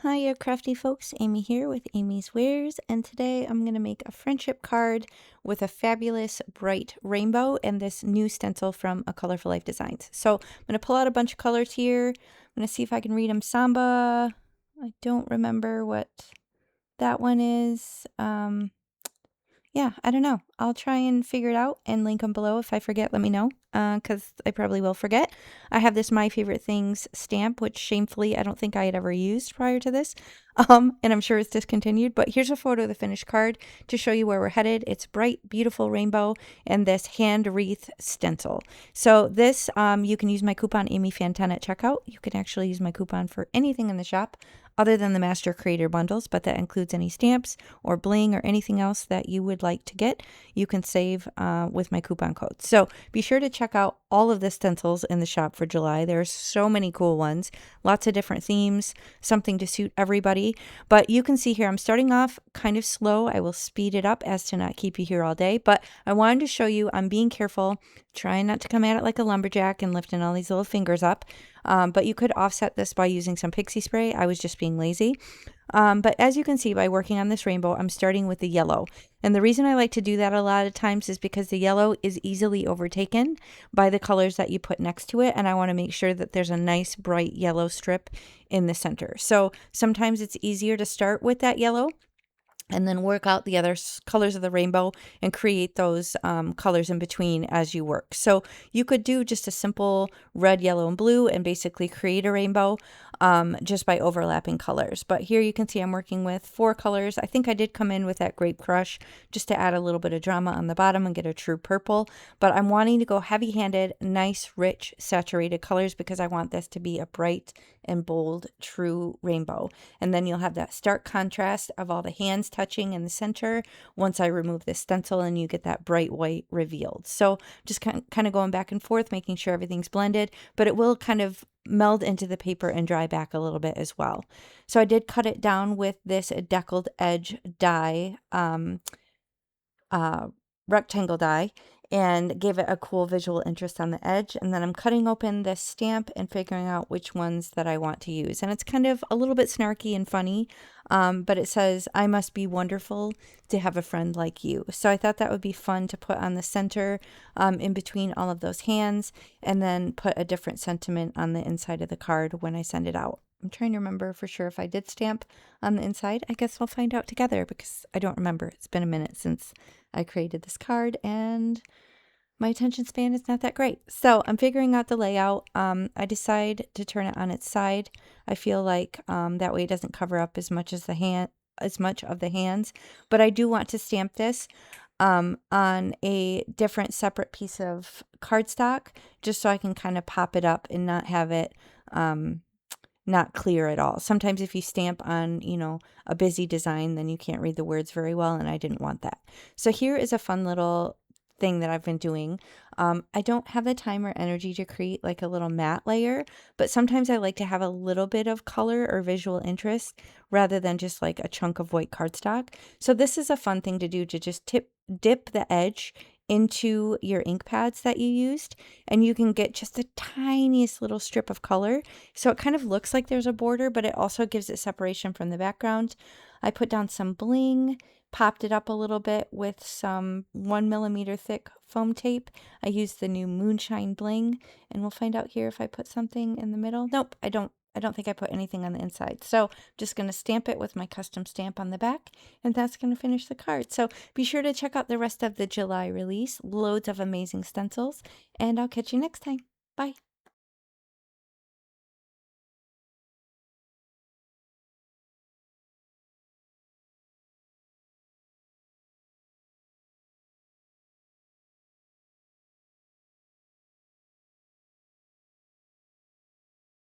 Hiya, crafty folks. Amy here with Amy's Wares, and today I'm going to make a friendship card with a fabulous bright rainbow and this new stencil from A Colorful Life Designs. So I'm going to pull out a bunch of colors here. I'm going to see if I can read them. Samba. I don't remember what that one is. Yeah, I don't know. I'll try and figure it out and link them below. If I forget, let me know, because I probably will forget. I have this My Favorite Things stamp, which shamefully I don't think I had ever used prior to this, and I'm sure it's discontinued. But here's a photo of the finished card to show you where we're headed. It's bright, beautiful rainbow and this hand wreath stencil. So this, you can use my coupon AmyFan10 at checkout. You can actually use my coupon for anything in the shop other than the Master Creator bundles, but that includes any stamps or bling or anything else that you would like to get. You can save with my coupon code. So be sure to check out all of the stencils in the shop for July. There's so many cool ones, lots of different themes, something to suit everybody. But you can see here, I'm starting off kind of slow. I will speed it up as to not keep you here all day, but I wanted to show you I'm being careful, trying not to come at it like a lumberjack and lifting all these little fingers up. But you could offset this by using some pixie spray. I was just being lazy. But as you can see by working on this rainbow, I'm starting with the yellow. And the reason I like to do that a lot of times is because the yellow is easily overtaken by the colors that you put next to it. And I want to make sure that there's a nice bright yellow strip in the center. So sometimes it's easier to start with that yellow and then work out the other colors of the rainbow and create those colors in between as you work. So you could do just a simple red, yellow, and blue and basically create a rainbow just by overlapping colors. But here you can see I'm working with 4 colors. I think I did come in with that Grape Crush just to add a little bit of drama on the bottom and get a true purple. But I'm wanting to go heavy-handed, nice, rich, saturated colors because I want this to be a bright and bold, true rainbow. And then you'll have that stark contrast of all the hands touching in the center once I remove this stencil and you get that bright white revealed. So just kind of going back and forth, making sure everything's blended, but it will kind of meld into the paper and dry back a little bit as well. So I did cut it down with this Deckled edge die, rectangle die, and gave it a cool visual interest on the edge. And then I'm cutting open this stamp and figuring out which ones that I want to use. And it's kind of a little bit snarky and funny, but it says, "I must be wonderful to have a friend like you." So I thought that would be fun to put on the center in between all of those hands, and then put a different sentiment on the inside of the card when I send it out. I'm trying to remember for sure if I did stamp on the inside. I guess we'll find out together because I don't remember. It's been a minute since I created this card and my attention span is not that great. So I'm figuring out the layout. I decide to turn it on its side. I feel like that way it doesn't cover up as much of the hands, but I do want to stamp this on a different separate piece of cardstock just so I can kind of pop it up and not have it not clear at all. Sometimes if you stamp on, a busy design, then you can't read the words very well, and I didn't want that. So here is a fun little thing that I've been doing. I don't have the time or energy to create like a little matte layer, but sometimes I like to have a little bit of color or visual interest rather than just like a chunk of white cardstock. So this is a fun thing to do, to just dip the edge into your ink pads that you used, and you can get just the tiniest little strip of color. So it kind of looks like there's a border, but it also gives it separation from the background. I put down some bling, popped it up a little bit with some 1mm thick foam tape. I used the new Moonshine Bling, and we'll find out here if I put something in the middle. Nope, I don't think I put anything on the inside. So I'm just going to stamp it with my custom stamp on the back, and that's going to finish the card. So be sure to check out the rest of the July release. Loads of amazing stencils, and I'll catch you next time. Bye.